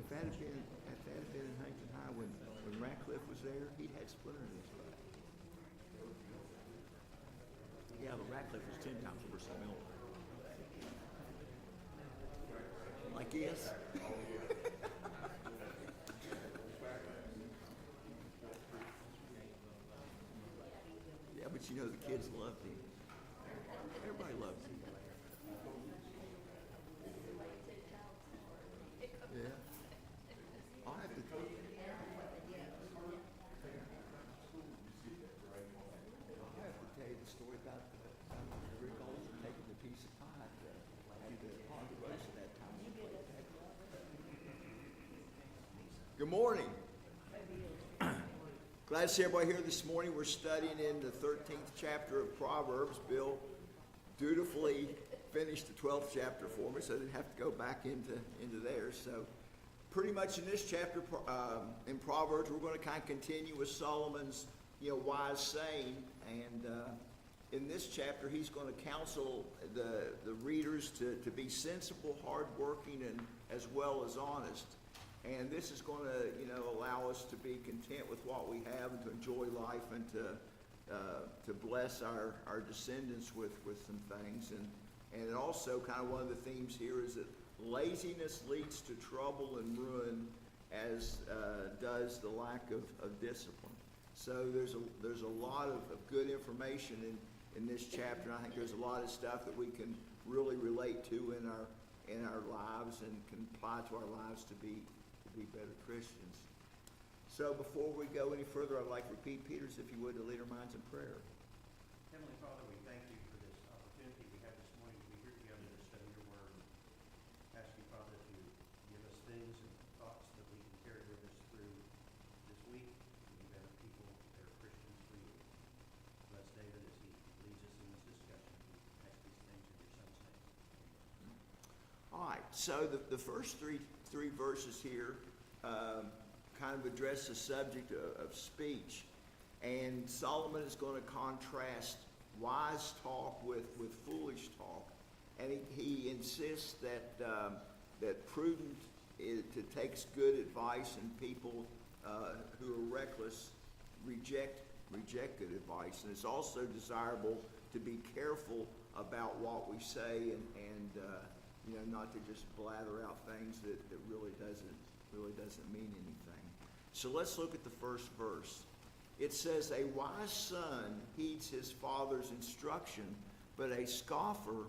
if that had been in Huntington High when Ratcliffe was there, he'd had splinter in his foot. Yeah, but Ratcliffe was 10 times worse than Miller. I guess. Yeah, but you know the kids loved him. Everybody loved him. Yeah. I'll have to. I have to tell you the story about Rick Olson taking the piece of pie and the Ponderosa that time. Good morning. Glad to see everybody here this morning. We're studying in the 13th chapter of Proverbs. Bill dutifully finished the 12th chapter for me, so I didn't have to go back into there. So pretty much in this chapter in Proverbs, we're going to kind of continue with Solomon's wise saying. And in this chapter, he's going to counsel the readers to be sensible, hardworking, and as well as honest. And this is going to, allow us to be content with what we have and to enjoy life and to bless our descendants with some things. And also kind of one of the themes here is that laziness leads to trouble and ruin, as does the lack of discipline. So there's a lot of good information in this chapter. And I think there's a lot of stuff that we can really relate to in our lives and can apply to our lives to be better Christians. So before we go any further, I'd like to repeat Peter's, if you would, to lead our minds in prayer. Heavenly Father, we thank you for this opportunity we have this morning to be here together to study your word. Ask you, Father, to give us things and thoughts that we can carry with us through this week to be better people that are Christians for you. Bless David as he leads us in this discussion. We ask these things in your son's name. All right, so the first three verses here kind of address the subject of speech. And Solomon is going to contrast wise talk with foolish talk. And he insists that prudent to takes good advice, and people who are reckless reject good advice. And it's also desirable to be careful about what we say and not to just blather out things that really doesn't mean anything. So let's look at the first verse. It says, "A wise son heeds his father's instruction, but a scoffer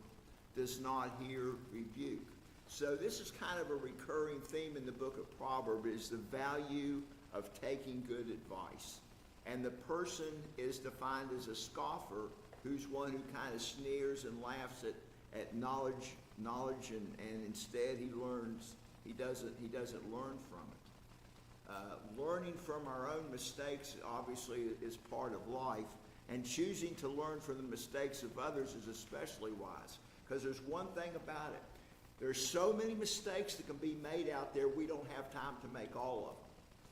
does not hear rebuke." So this is kind of a recurring theme in the book of Proverbs, is the value of taking good advice. And the person is defined as a scoffer, who's one who kind of sneers and laughs at knowledge and instead he doesn't learn from it. Learning from our own mistakes obviously is part of life, and choosing to learn from the mistakes of others is especially wise, because there's one thing about it. There's so many mistakes that can be made out there, we don't have time to make all of them.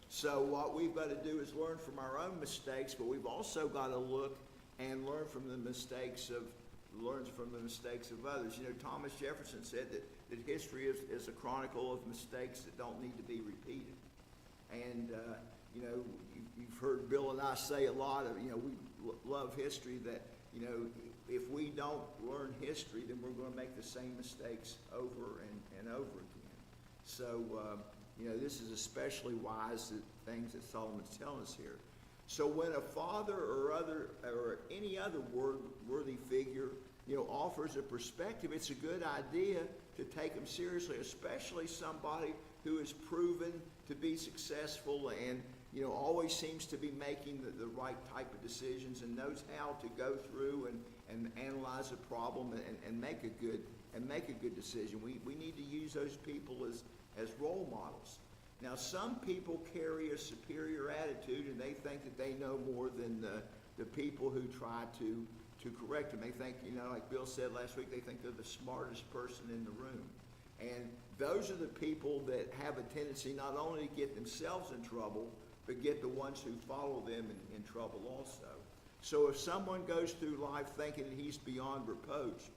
So what we've got to do is learn from our own mistakes, but we've also got to look and learn from the mistakes of others. Thomas Jefferson said that history is a chronicle of mistakes that don't need to be repeated. And, you've heard Bill and I say a lot of, we love history, that, if we don't learn history, then we're going to make the same mistakes over and over again. So, this is especially wise, the things that Solomon's telling us here. So when a father or any other worthy figure, offers a perspective, it's a good idea to take them seriously, especially somebody who is proven to be successful and, always seems to be making the right type of decisions and knows how to go through and analyze a problem and make a good decision. We need to use those people as role models. Now, some people carry a superior attitude, and they think that they know more than the people who try to correct them. They think, like Bill said last week, they think they're the smartest person in the room. And those are the people that have a tendency not only to get themselves in trouble, but get the ones who follow them in trouble also. So if someone goes through life thinking that he's beyond reproach,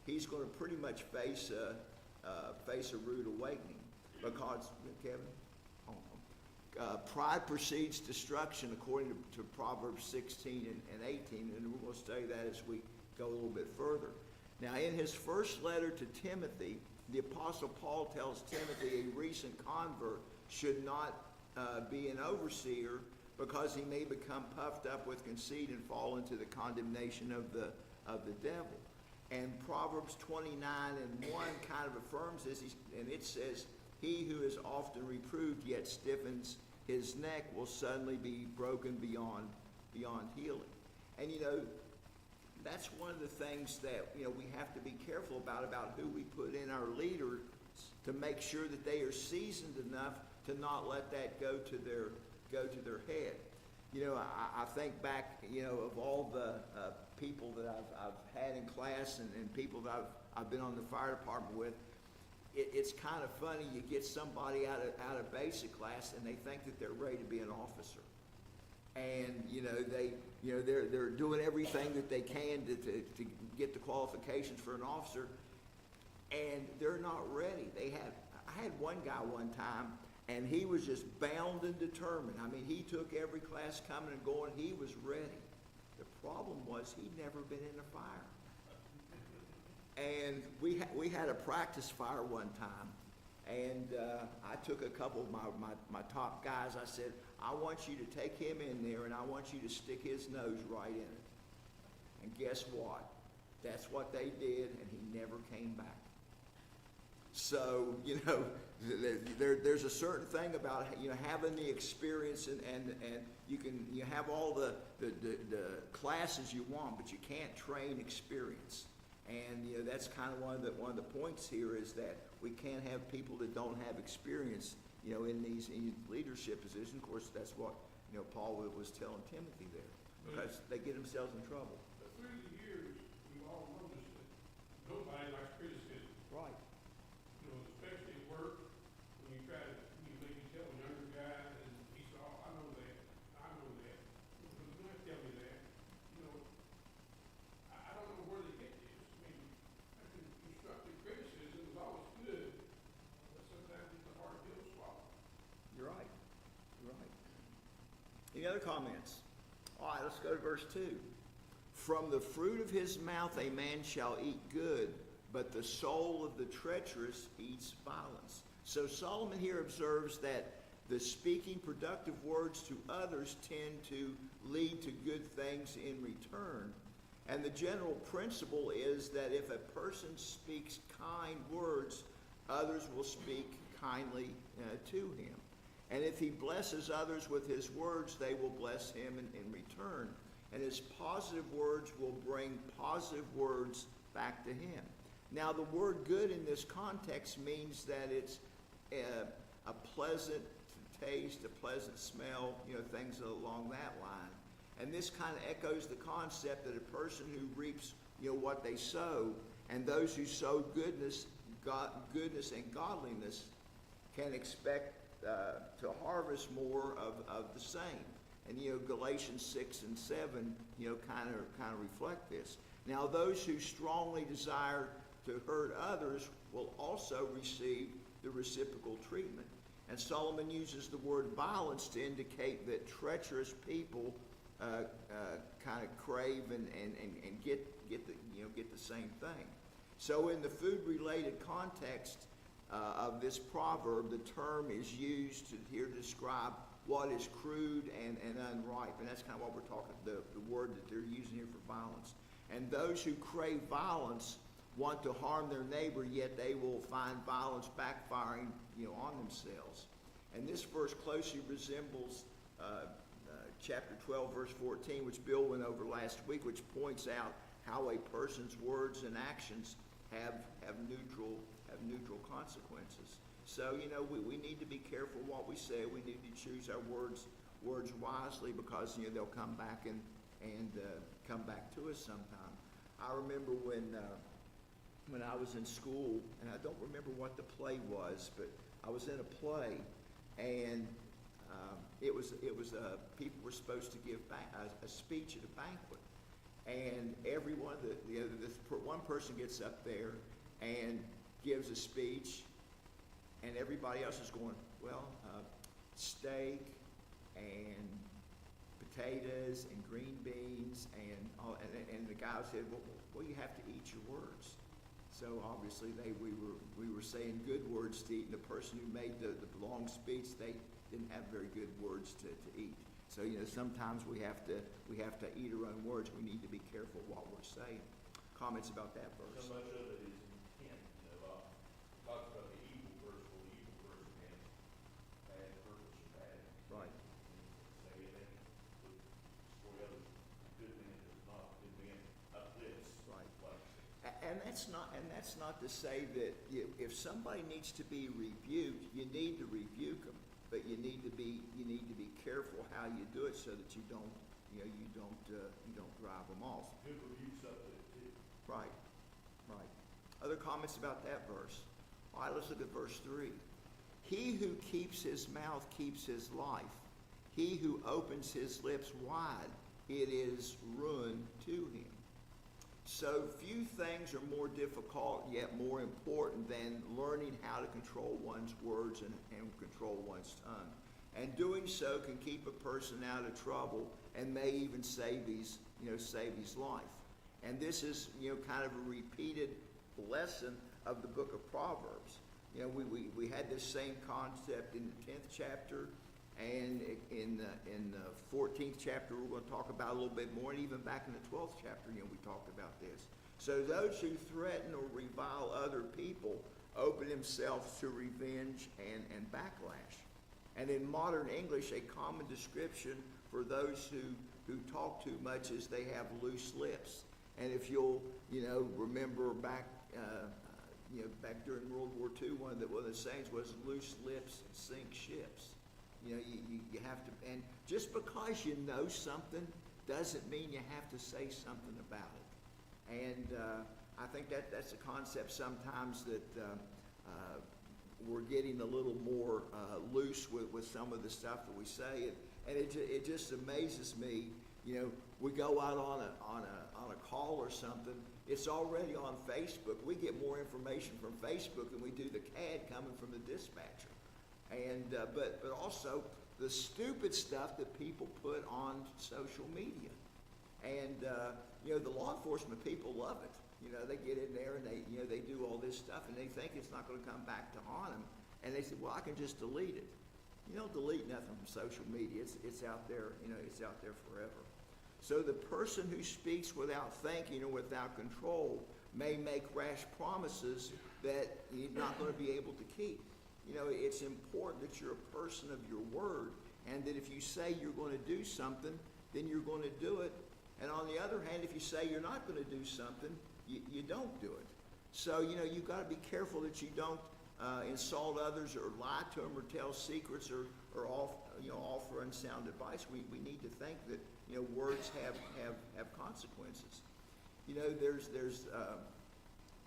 he's going to pretty much face a rude awakening. because, Kevin? Pride precedes destruction, according to Proverbs 16 and 18, and we're going to study that as we go a little bit further. Now, in his first letter to Timothy, the Apostle Paul tells Timothy a recent convert should not be an overseer because he may become puffed up with conceit and fall into the condemnation of the devil. And Proverbs 29 and 1 kind of affirms this, and it says, "He who is often reproved yet stiffens his neck will suddenly be broken beyond healing." And that's one of the things that we have to be careful about who we put in our leaders, to make sure that they are seasoned enough to not let that go to their head. I think back of all the people that I've had in class and people that I've been on the fire department with. It's kind of funny. You get somebody out of basic class and they think that they're ready to be an officer, and they're doing everything that they can to get the qualifications for an officer, and they're not ready. I had one guy one time, and he was just bound and determined. I mean, he took every class coming and going. He was ready. The problem was he'd never been in a fire. And we had a practice fire one time, and I took a couple of my top guys. I said, "I want you to take him in there, and I want you to stick his nose right in it." And guess what? That's what they did, and he never came back. So there's a certain thing about having the experience, and you have all the classes you want, but you can't train experience. And that's kind of one of the points here, is that we can't have people that don't have experience in these leadership positions. Of course, that's what Paul was telling Timothy there, because they get themselves in trouble. But through the years, we've all noticed that nobody likes criticism. Right. Especially at work, when you try to maybe tell a younger guy, and he said, "Oh, I know that. But you don't have to tell me that." I don't know where they get this. I mean, I think constructive criticism is always good, but sometimes it's a hard pill to swallow. You're right. Any other comments? All right, let's go to verse 2. "From the fruit of his mouth a man shall eat good, but the soul of the treacherous eats violence." So Solomon here observes that the speaking productive words to others tend to lead to good things in return. And the general principle is that if a person speaks kind words, others will speak kindly to him. And if he blesses others with his words, they will bless him in return. And his positive words will bring positive words back to him. Now, the word good in this context means that it's a pleasant taste, a pleasant smell, things along that line. And this kind of echoes the concept that a person who reaps, what they sow, and those who sow goodness and godliness can expect to harvest more of the same. And Galatians 6 and 7 kind of reflect this. Now, those who strongly desire to hurt others will also receive the reciprocal treatment. And Solomon uses the word violence to indicate that treacherous people kind of crave and get the same thing. So in the food-related context of this proverb, the term is used here to describe what is crude and unripe. And that's kind of what we're talking, the word that they're using here for violence. And those who crave violence want to harm their neighbor, yet they will find violence backfiring, on themselves. And this verse closely resembles chapter 12, verse 14, which Bill went over last week, which points out how a person's words and actions have neutral consequences. So, we need to be careful what we say. We need to choose our words wisely, because, they'll come back and come back to us sometime. I remember when I was in school, and I don't remember what the play was, but I was in a play, and it was people were supposed to give a speech at a banquet, and everyone, one person gets up there and gives a speech, And everybody else is going, well, steak and potatoes and green beans and all, and the guy said, well, you have to eat your words. So obviously we were saying good words to eat, and the person who made the long speech, they didn't have very good words to eat. So, sometimes we have to eat our own words. We need to be careful what we're saying. Comments about that verse? So much of it is intent, talks about the evil person, what the evil person has, bad purpose or bad intent. Right. Say that, for the other, good man does not, good man uplifts. Right. Like, And that's not to say that if somebody needs to be rebuked, you need to rebuke them, but you need to be careful how you do it so that you don't drive them off. good rebukes up there too. Right. Other comments about that verse? All right, let's look at verse 3. He who keeps his mouth keeps his life. He who opens his lips wide, it is ruin to him. So few things are more difficult yet more important than learning how to control one's words and control one's tongue. And doing so can keep a person out of trouble and may even save his life. And this is, kind of a repeated lesson of the book of Proverbs. We had this same concept in the 10th chapter, and in the 14th chapter we're going to talk about a little bit more, and even back in the 12th chapter, we talked about this. So those who threaten or revile other people open themselves to revenge and backlash. And in modern English, a common description for those who talk too much is they have loose lips. And if you'll, remember back during World War II, one of the sayings was "loose lips sink ships." You have to, and just because you know something doesn't mean you have to say something about it. And I think that's a concept sometimes that we're getting a little more loose with some of the stuff that we say, and it just amazes me. We go out on a call or something. It's already on Facebook. We get more information from Facebook than we do the CAD coming from the dispatcher. And but also the stupid stuff that people put on social media. And the law enforcement people love it. They get in there and they do all this stuff, and they think it's not going to come back to haunt them. And they say, well, I can just delete it. You don't delete nothing from social media. It's out there. It's out there forever. So the person who speaks without thinking or without control may make rash promises that he's not going to be able to keep. It's important that you're a person of your word, and that if you say you're going to do something, then you're going to do it. And on the other hand, if you say you're not going to do something, you don't do it. So, you've got to be careful that you don't insult others or lie to them or tell secrets or offer unsound advice. We need to think that, words have consequences. There's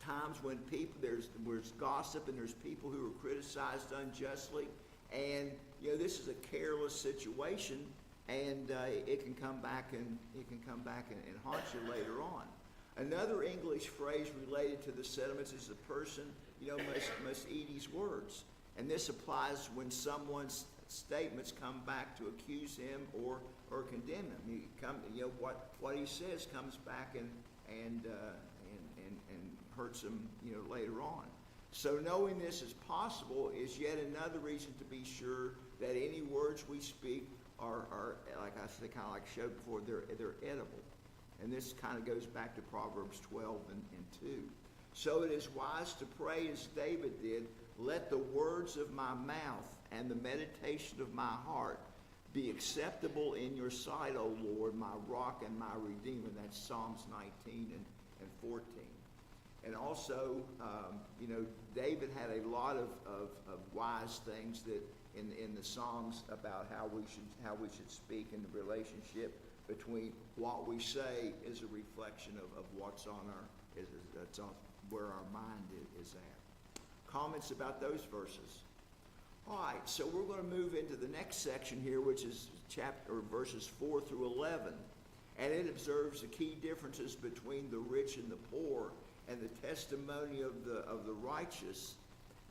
times when there's gossip and there's people who are criticized unjustly, and this is a careless situation, and it can come back and haunt you later on. Another English phrase related to the sentiments is the person must eat his words, and this applies when someone's statements come back to accuse him or condemn him. What he says comes back and hurts him later on. So knowing this is possible is yet another reason to be sure that any words we speak are like I said, kind of like I showed before, they're edible. And this kind of goes back to Proverbs 12 and 2. So it is wise to pray as David did, let the words of my mouth and the meditation of my heart be acceptable in your sight, O Lord, my rock and my redeemer. That's Psalms 19 and 14. And also, David had a lot of wise things that in the Psalms about how we should speak in the relationship between what we say is a reflection of what's on that's on where our mind is at. Comments about those verses? All right, so we're going to move into the next section here, which is verses 4 through 11, and it observes the key differences between the rich and the poor, and the testimony of the righteous,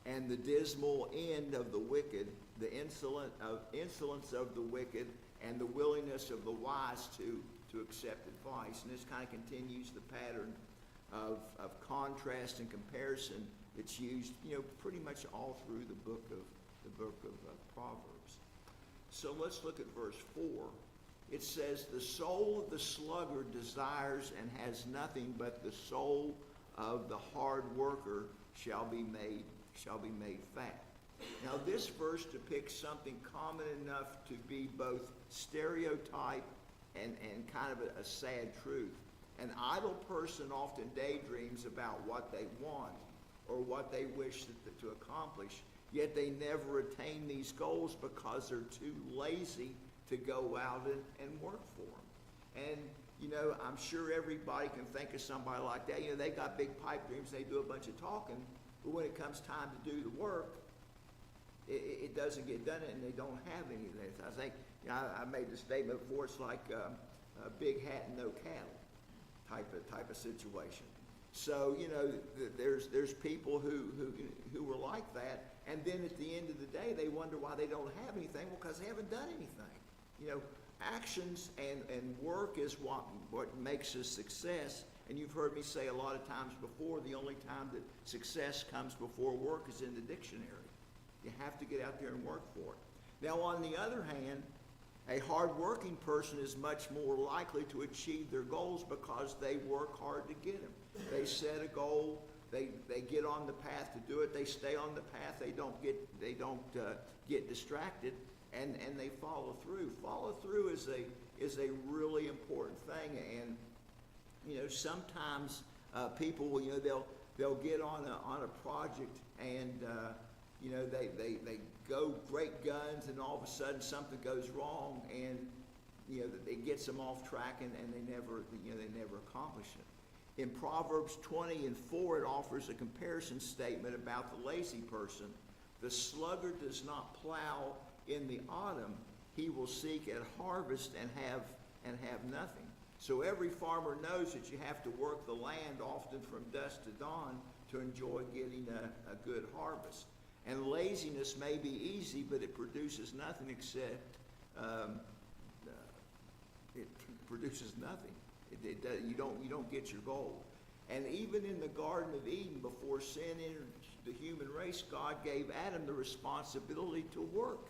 and the dismal end of the wicked, the insolence of the wicked, and the willingness of the wise to accept advice. And this kind of continues the pattern of contrast and comparison that's used, pretty much all through the book of Proverbs. So let's look at verse 4. It says, "The soul of the sluggard desires and has nothing, but the soul of the hard worker shall be made fat." Now this verse depicts something common enough to be both stereotype and kind of a sad truth. An idle person often daydreams about what they want or what they wish to accomplish, yet they never attain these goals because they're too lazy to go out and work for them. And, I'm sure everybody can think of somebody like that. They got big pipe dreams, they do a bunch of talking, but when it comes time to do the work, it doesn't get done, and they don't have any of that. I think, I made the statement before, it's like a big hat and no cattle type of situation. So, there's people who were like that, and then at the end of the day, they wonder why they don't have anything. Well, because they haven't done anything. Actions and work is what makes a success. And you've heard me say a lot of times before, the only time that success comes before work is in the dictionary. You have to get out there and work for it. Now, on the other hand, a hard-working person is much more likely to achieve their goals because they work hard to get them. They set a goal, they get on the path to do it, they stay on the path, they don't get distracted, and they follow through. Follow through is a really important thing, and sometimes people will, they'll get on a project and they go great guns, and all of a sudden something goes wrong, and it gets them off track, and they never accomplish it. In Proverbs 20:4, it offers a comparison statement about the lazy person. "The sluggard does not plow in the autumn; he will seek at harvest and have nothing." So every farmer knows that you have to work the land often from dusk to dawn to enjoy getting a good harvest. And laziness may be easy, but it produces nothing except it produces nothing. You don't get your goal. And even in the Garden of Eden, before sin entered the human race, God gave Adam the responsibility to work.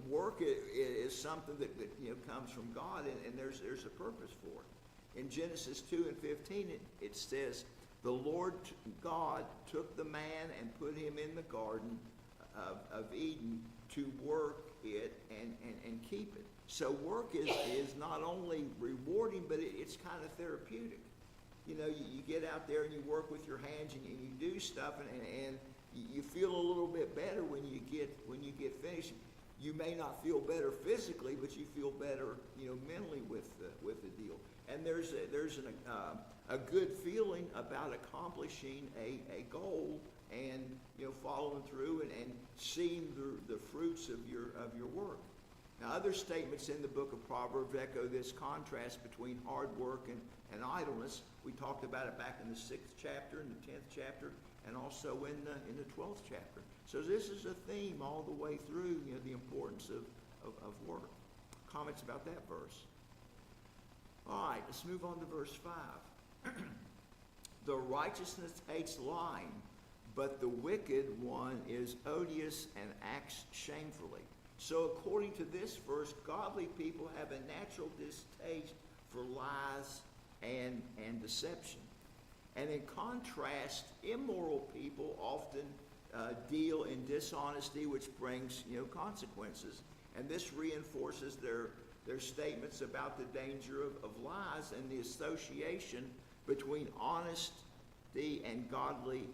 Work is something that comes from God, and there's a purpose for it. In Genesis 2:15, it says, "The Lord God took the man and put him in the Garden of Eden to work it and keep it." So work is not only rewarding, but it's kind of therapeutic. You get out there and you work with your hands, and you do stuff, and you feel a little bit better when you get finished. You may not feel better physically, but you feel better, mentally with the deal. And there's a good feeling about accomplishing a goal and following through and seeing the fruits of your work. Now, other statements in the book of Proverbs echo this contrast between hard work and idleness. We talked about it back in the 6th chapter and the 10th chapter, and also in the 12th chapter. So this is a theme all the way through, the importance of work. Comments about that verse? All right, let's move on to verse 5. "The righteousness hates lying, but the wicked one is odious and acts shamefully." So according to this verse, godly people have a natural distaste for lies and deception. And in contrast, immoral people often deal in dishonesty, which brings consequences. And this reinforces their statements about the danger of lies and the association between honesty and godly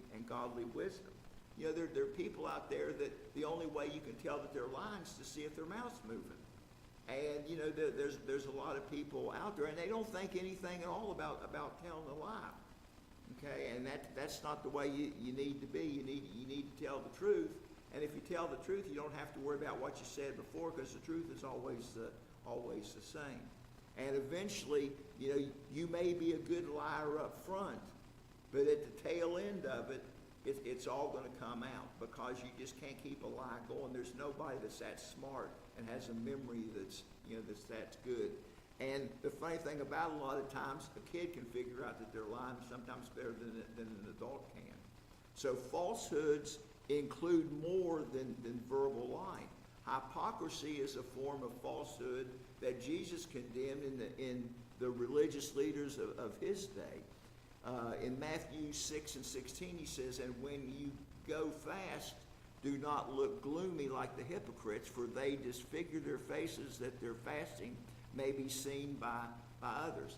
wisdom. There are people out there that the only way you can tell that they're lying is to see if their mouth's moving. And there's a lot of people out there, and they don't think anything at all about telling a lie. Okay, and that's not the way you need to be. You need to tell the truth. And if you tell the truth, you don't have to worry about what you said before, because the truth is always the same. And eventually, you may be a good liar up front, but at the tail end of it, it's all gonna come out, because you just can't keep a lie going. There's nobody that's that smart and has a memory that's, that's good. And the funny thing about it, a lot of times, a kid can figure out that they're lying sometimes better than an adult can. So falsehoods include more than verbal lying. Hypocrisy is a form of falsehood that Jesus condemned in the religious leaders of his day. In Matthew 6:16, he says, "And when you go fast, do not look gloomy like the hypocrites, for they disfigure their faces that their fasting may be seen by others."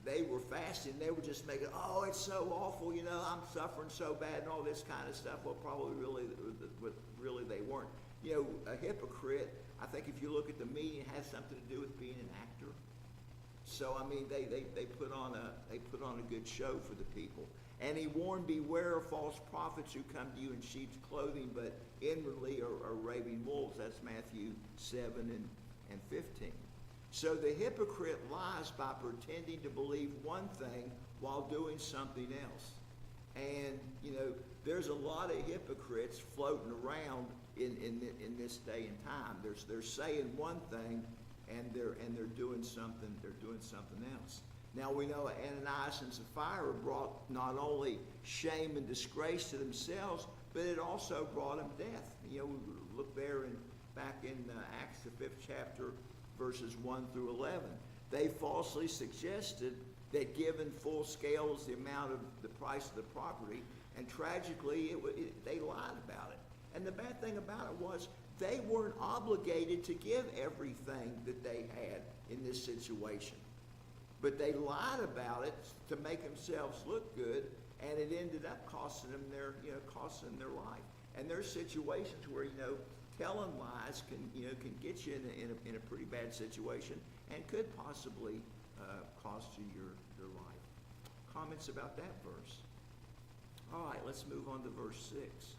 They were fasting. They were just making, oh, it's so awful, I'm suffering so bad and all this kind of stuff. Well, probably really they weren't. A hypocrite, I think if you look at the meaning, it has something to do with being an actor. So, I mean, they put on a good show for the people. And he warned, beware of false prophets who come to you in sheep's clothing, but inwardly are ravening wolves. That's Matthew 7 and 15. So the hypocrite lies by pretending to believe one thing while doing something else. And, there's a lot of hypocrites floating around in this day and time. They're saying one thing and they're doing something else. Now we know Ananias and Sapphira brought not only shame and disgrace to themselves, but it also brought them death. We look there back in Acts the 5th chapter, verses 1 through 11. They falsely suggested that given full scales the amount of the price of the property, and tragically they lied about it. And the bad thing about it was they weren't obligated to give everything that they had in this situation. But they lied about it to make themselves look good, and it ended up costing them their life. And there's situations where, telling lies can get you in a pretty bad situation and could possibly cost you your life. Comments about that verse? All right, let's move on to verse 6.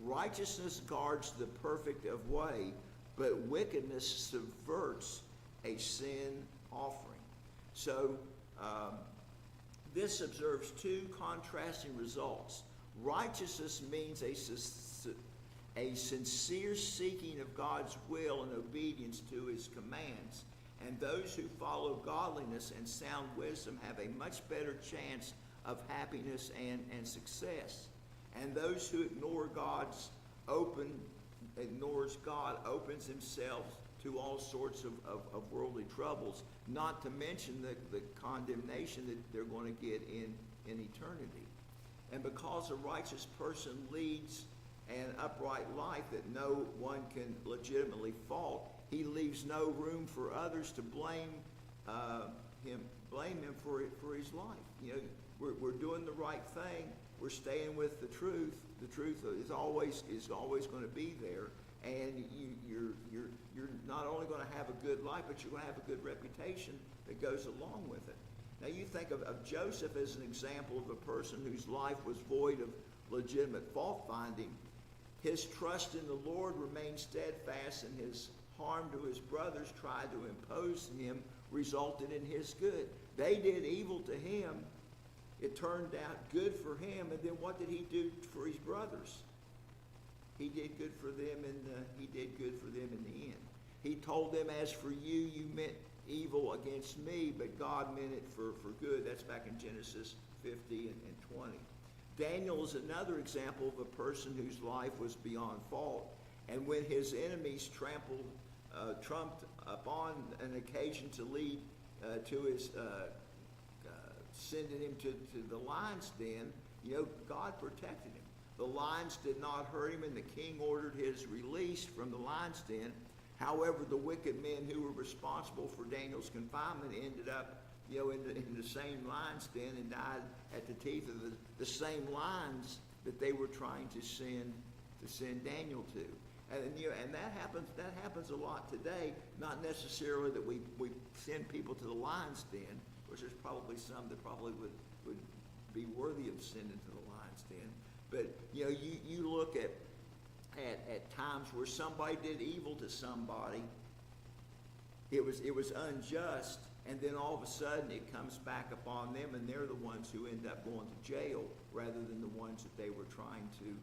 Righteousness guards the perfect of way, but wickedness subverts a sin offering. So this observes two contrasting results. Righteousness means a sincere seeking of God's will and obedience to his commands. And those who follow godliness and sound wisdom have a much better chance of happiness and success. And those who ignores God opens himself to all sorts of worldly troubles, not to mention the condemnation that they're going to get in eternity. And because a righteous person leads an upright life that no one can legitimately fault, he leaves no room for others to blame him for his life. We're doing the right thing. We're staying with the truth. The truth is always going to be there, and you're not only going to have a good life, but you're going to have a good reputation that goes along with it. Now you think of Joseph as an example of a person whose life was void of legitimate fault finding. His trust in the Lord remained steadfast, and his harm to his brothers tried to impose him resulted in his good. They did evil to him. It turned out good for him, and then what did he do for his brothers? He did good for them, and he did good for them in the end. He told them, as for you, you meant evil against me, but God meant it for good. That's back in Genesis 50 and 20. Daniel is another example of a person whose life was beyond fault. And when his enemies trumped upon an occasion to lead to his sending him to the lion's den, God protected him. The lions did not hurt him, and the king ordered his release from the lion's den. However, the wicked men who were responsible for Daniel's confinement ended up in the same lion's den and died at the teeth of the same lions that they were trying to send Daniel to. And that happens a lot today. Not necessarily that we send people to the lion's den, which there's probably some that probably would be worthy of sending to the lion's den. But you look at times where somebody did evil to somebody. It was unjust, and then all of a sudden it comes back upon them, and they're the ones who end up going to jail rather than the ones that they were trying to,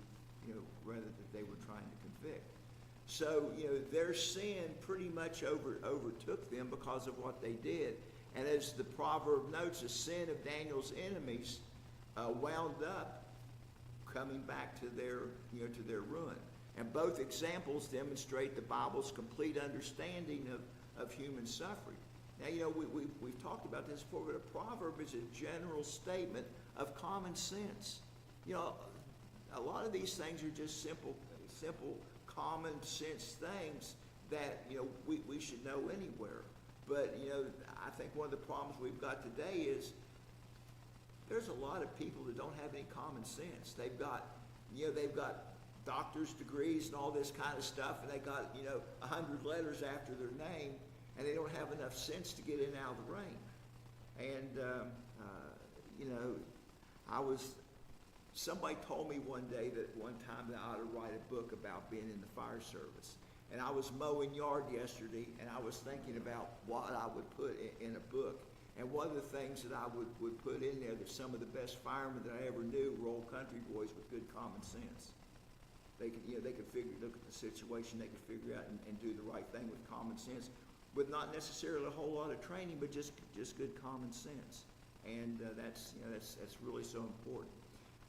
convict. So, their sin pretty much overtook them because of what they did. And as the proverb notes, the sin of Daniel's enemies wound up coming back to their ruin. And both examples demonstrate the Bible's complete understanding of human suffering. Now, we've talked about this before, but a proverb is a general statement of common sense. A lot of these things are just simple common sense things that, we should know anywhere. But, I think one of the problems we've got today is there's a lot of people that don't have any common sense. They've got doctor's degrees and all this kind of stuff, and they got, 100 letters after their name, and they don't have enough sense to get in and out of the rain. And, somebody told me one time that I ought to write a book about being in the fire service. And I was mowing yard yesterday, and I was thinking about what I would put in a book. And one of the things that I would put in there, that some of the best firemen that I ever knew were old country boys with good common sense. They could look at the situation, they could figure out and do the right thing with common sense, with not necessarily a whole lot of training, but just good common sense. And that's really so important.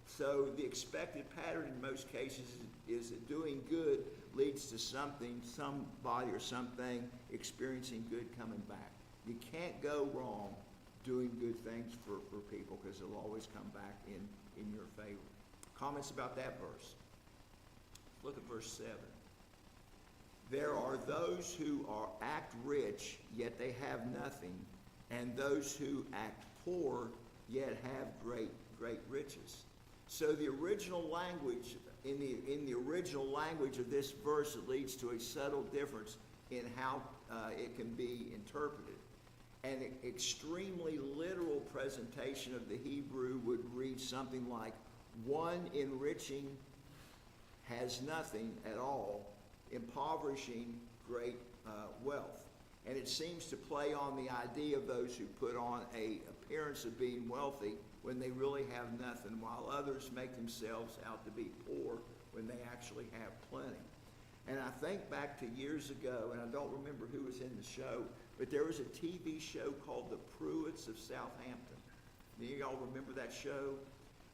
So the expected pattern in most cases is that doing good leads to somebody or something experiencing good coming back. You can't go wrong doing good things for people, because it'll always come back in your favor. Comments about that verse? Look at verse 7. There are those who act rich, yet they have nothing, and those who act poor, yet have great riches. So the original language, in the original language of this verse, it leads to a subtle difference in how it can be interpreted. An extremely literal presentation of the Hebrew would read something like, one enriching has nothing at all, impoverishing great wealth. And it seems to play on the idea of those who put on an appearance of being wealthy when they really have nothing, while others make themselves out to be poor when they actually have plenty. And I think back to years ago, and I don't remember who was in the show, but there was a TV show called The Pruitts of Southampton. Do you all remember that show?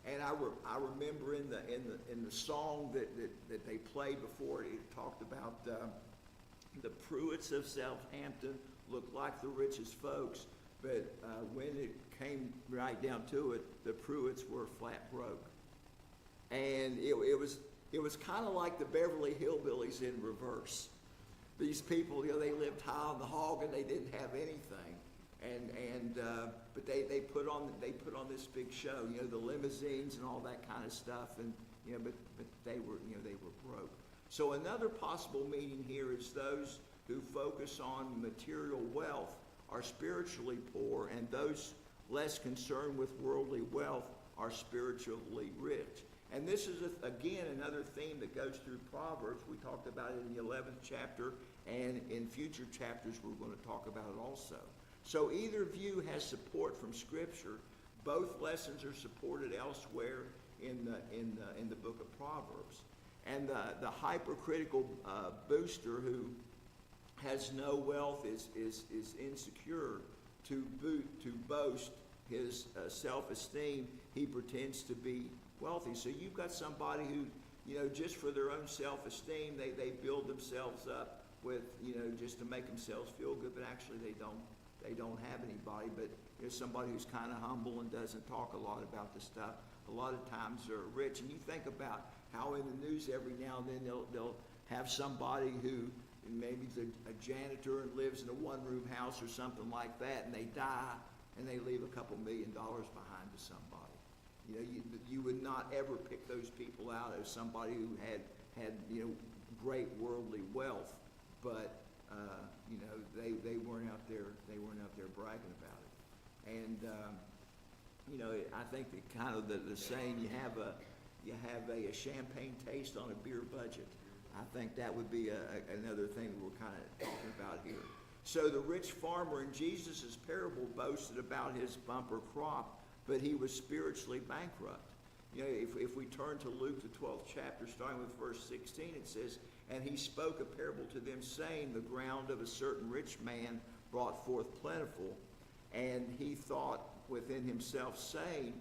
And I remember in the song that they played before it talked about the Pruitts of Southampton looked like the richest folks, but when it came right down to it, the Pruitts were flat broke. And it was kind of like the Beverly Hillbillies in reverse. These people, they lived high on the hog and they didn't have anything. But they put on this big show, the limousines and all that kind of stuff, and but they were broke. So another possible meaning here is those who focus on material wealth are spiritually poor, and those less concerned with worldly wealth are spiritually rich. And this is, again, another theme that goes through Proverbs. We talked about it in the 11th chapter, and in future chapters we're going to talk about it also. So either view has support from Scripture. Both lessons are supported elsewhere in the book of Proverbs. And the hypercritical booster who has no wealth is insecure. To boast his self-esteem, he pretends to be wealthy. So you've got somebody who, just for their own self-esteem, they build themselves up with, just to make themselves feel good, but actually they don't have anybody. But somebody who's kind of humble and doesn't talk a lot about the stuff, a lot of times they're rich. And you think about how in the news every now and then they'll have somebody who maybe is a janitor and lives in a one-room house or something like that, and they die and they leave a couple $1 million behind to somebody. You would not ever pick those people out as somebody who had great worldly wealth, but they weren't out there bragging about it. And I think that kind of the saying, you have a champagne taste on a beer budget. I think that would be another thing that we're kind of talking about here. So the rich farmer in Jesus' parable boasted about his bumper crop, but he was spiritually bankrupt. You know, if we turn to Luke, the 12th chapter, starting with verse 16, it says, "And he spoke a parable to them, saying, The ground of a certain rich man brought forth plentiful. And he thought within himself, saying,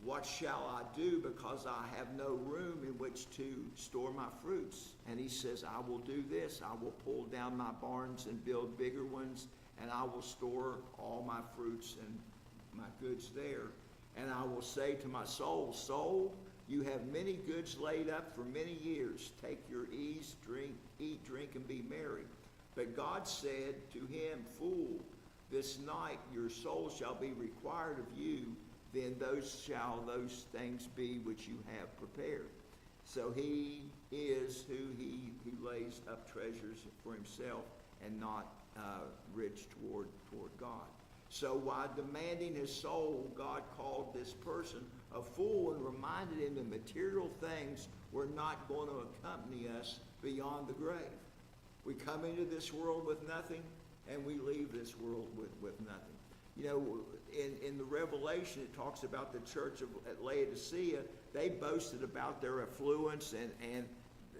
What shall I do, because I have no room in which to store my fruits? And he says, I will do this. I will pull down my barns and build bigger ones, and I will store all my fruits and my goods there. And I will say to my soul, Soul, you have many goods laid up for many years. Take your ease, eat, drink, and be merry. But God said to him, Fool, this night your soul shall be required of you. Then shall those things be which you have prepared." So he is who lays up treasures for himself and not rich toward God. So while demanding his soul, God called this person a fool and reminded him that material things were not going to accompany us beyond the grave. We come into this world with nothing, and we leave this world with nothing. You know, in the Revelation, it talks about the church at Laodicea. They boasted about their affluence and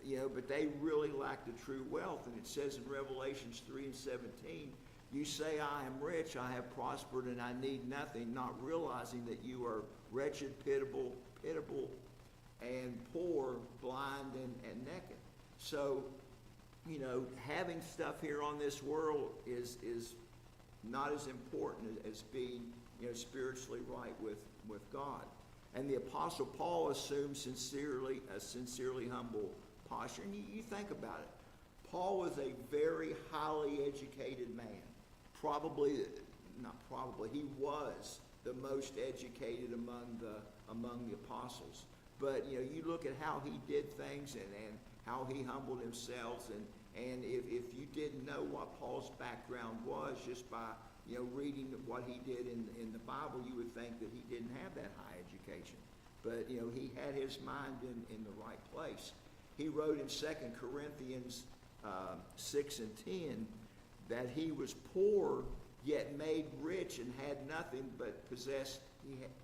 you know, but they really lacked the true wealth. And it says in Revelations 3:17, "You say, I am rich, I have prospered, and I need nothing, not realizing that you are wretched, pitiable, and poor, blind, and naked." So, you know, having stuff here on this world is not as important as being, you know, spiritually right with God. And the Apostle Paul assumes a sincerely humble posture. And you think about it. Paul was a very highly educated man. He was the most educated among the apostles. But, you know, you look at how he did things and how he humbled himself, and if you didn't know what Paul's background was just by, you know, reading what he did in the Bible, you would think that he didn't have that high education. But, you know, he had his mind in the right place. He wrote in 2 Corinthians 6:10 that he was poor, yet made rich, and had nothing, but he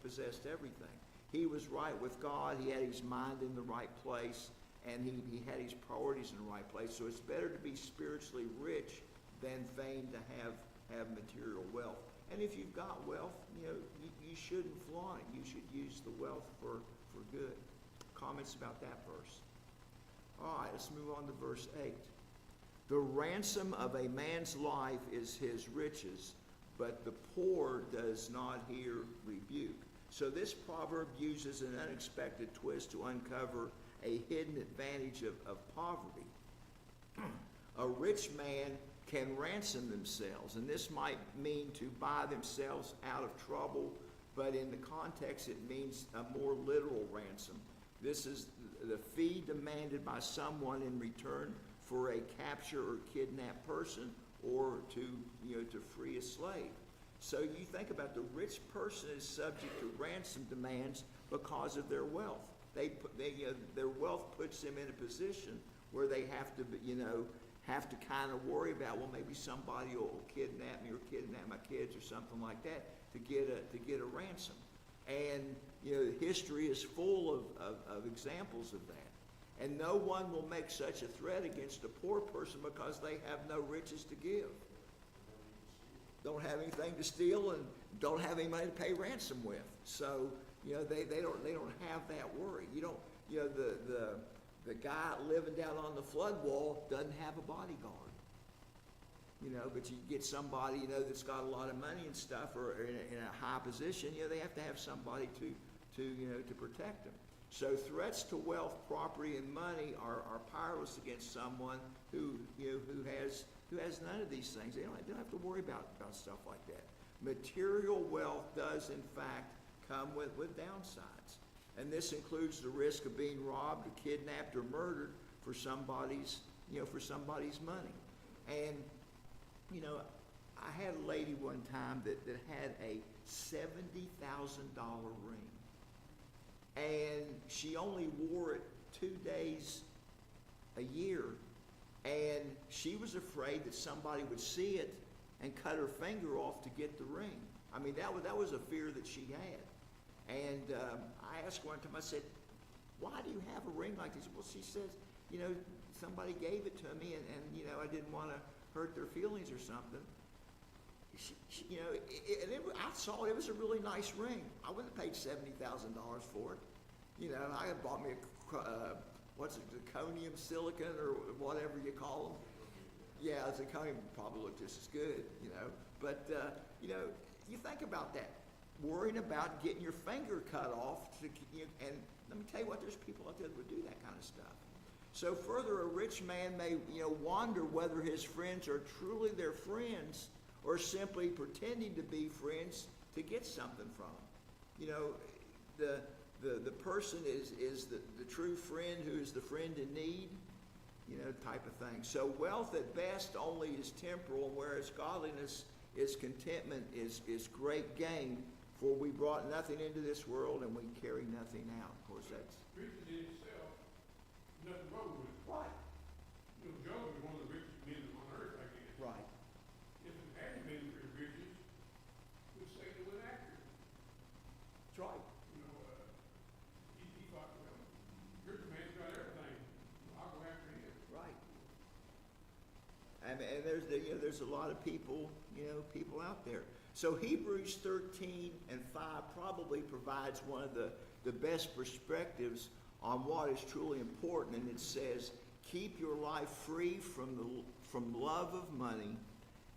possessed everything. He was right with God. He had his mind in the right place, and he had his priorities in the right place. So it's better to be spiritually rich than vain to have material wealth. And if you've got wealth, you know, you shouldn't flaunt it. You should use the wealth for good. Comments about that verse? All right, let's move on to verse 8. "The ransom of a man's life is his riches, but the poor does not hear rebuke." So this proverb uses an unexpected twist to uncover a hidden advantage of poverty. A rich man can ransom themselves, and this might mean to buy themselves out of trouble, but in the context it means a more literal ransom. This is the fee demanded by someone in return for a capture or kidnapped person, or to free a slave. So you think about, the rich person is subject to ransom demands because of their wealth. Their wealth puts them in a position where they have to kind of worry about, well, maybe somebody will kidnap me or kidnap my kids or something like that to get a ransom. And, you know, history is full of examples of that. And no one will make such a threat against a poor person because they have no riches to give. Don't have anything to steal and don't have any money to pay ransom with. So, you know, they don't have that worry. The guy living down on the flood wall doesn't have a bodyguard. You know, but you get somebody, you know, that's got a lot of money and stuff, or in a high position, you know, they have to have somebody to protect them. So threats to wealth, property, and money are powerless against someone who has none of these things. They don't have to worry about stuff like that. Material wealth does, in fact, come with downsides. And this includes the risk of being robbed or kidnapped or murdered for somebody's money. And, you know, I had a lady one time that had a $70,000 ring. And she only wore it 2 days a year. And she was afraid that somebody would see it and cut her finger off to get the ring. I mean, that was a fear that she had. And I asked her one time, I said, why do you have a ring like this? Well, she says, you know, somebody gave it to me, and you know, I didn't want to hurt their feelings or something. You know, I saw it was a really nice ring. I wouldn't have paid $70,000 for it. You know, I had bought me a, what's it, zirconium silicon or whatever you call them. Yeah, zirconium probably looked just as good, you know. But, you know, you think about that. Worrying about getting your finger cut off. And let me tell you what, there's people out there that would do that kind of stuff. So further, a rich man may, you know, wonder whether his friends are truly their friends or simply pretending to be friends to get something from them. You know, the person is the true friend who is the friend in need, you know, type of thing. So wealth at best only is temporal, whereas godliness is contentment, is great gain. For we brought nothing into this world and we carry nothing out. Of course, that's Riches in itself, nothing wrong with it. right. You know, Job is one of the richest men on earth, I guess. Right. If it hadn't been for his riches, we'd say it was accurate. That's right. You know, he thought, well, rich man's got everything. I'll go after him. Right. And there's a lot of people, you know, people out there. So Hebrews 13 and 5 probably provides one of the best perspectives on what is truly important. And it says, keep your life free from love of money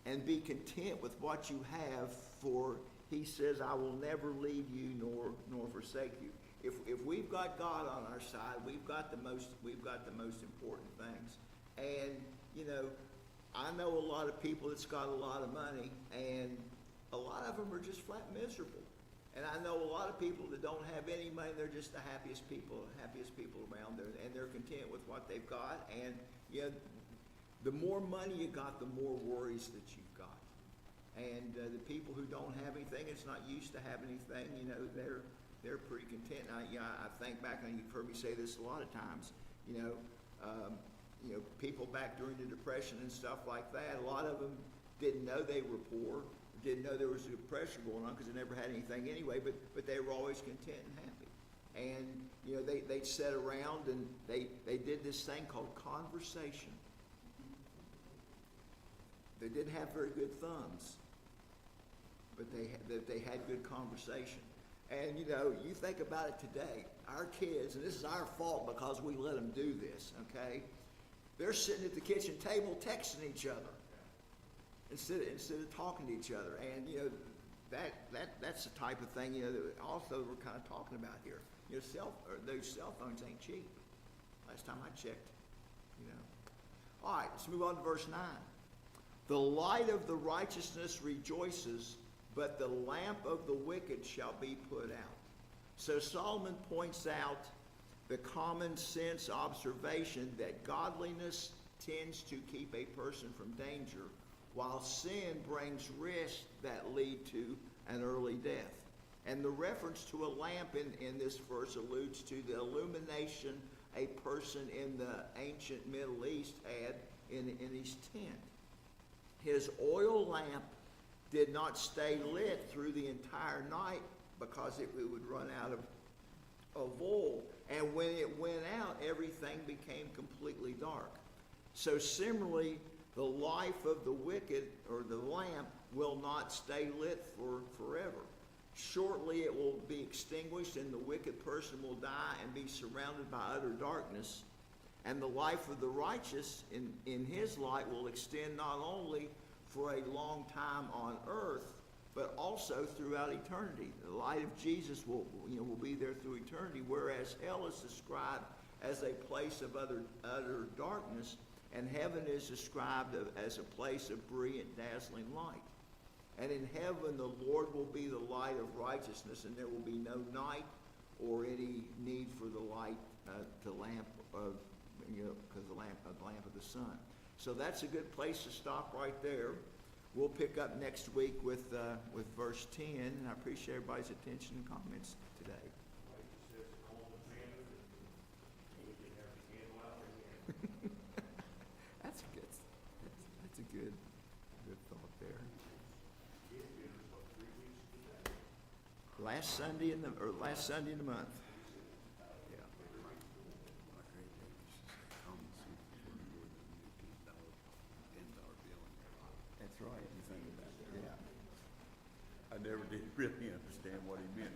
and be content with what you have, for he says, I will never leave you nor forsake you. If we've got God on our side, we've got the most important things. And, you know, I know a lot of people that's got a lot of money, and a lot of them are just flat miserable. And I know a lot of people that don't have any money, they're just the happiest people around there, and they're content with what they've got. And, you know, the more money you got, the more worries that you've got. And the people who don't have anything, it's not used to having anything, you know, they're pretty content. I think back, and you've heard me say this a lot of times, you know, people back during the Depression and stuff like that, a lot of them didn't know they were poor, didn't know there was a depression going on because they never had anything anyway, but they were always content and happy. And, you know, they'd sit around and they did this thing called conversation. They didn't have very good thumbs, but they had good conversation. And, you know, you think about it today, our kids, and this is our fault because we let them do this, okay? They're sitting at the kitchen table texting each other instead of talking to each other. And, you know, that's the type of thing, you know, that also we're kind of talking about here. You know, those cell phones ain't cheap. Last time I checked, you know. All right, let's move on to verse 9. The light of the righteousness rejoices, but the lamp of the wicked shall be put out. So Solomon points out the common sense observation that godliness tends to keep a person from danger, while sin brings risks that lead to an early death. And the reference to a lamp in this verse alludes to the illumination a person in the ancient Middle East had in his tent. His oil lamp did not stay lit through the entire night because it would run out of oil. And when it went out, everything became completely dark. So similarly, the life of the wicked, or the lamp, will not stay lit forever. Shortly it will be extinguished, and the wicked person will die and be surrounded by utter darkness. And the life of the righteous in his light will extend not only for a long time on earth, but also throughout eternity. The light of Jesus will be there through eternity, whereas hell is described as a place of utter darkness, and heaven is described as a place of brilliant, dazzling light. And in heaven, the Lord will be the light of righteousness, and there will be no night or any need for the light, the lamp of, because the lamp of the sun. So that's a good place to stop right there. We'll pick up next week with verse 10, and I appreciate everybody's attention and comments today. That's a good thought there. last Sunday in the month. Yeah. My granddad used to say, common sense is worth more than a new $10 bill in your life. That's right, you think about it, yeah. I never did really understand what he meant.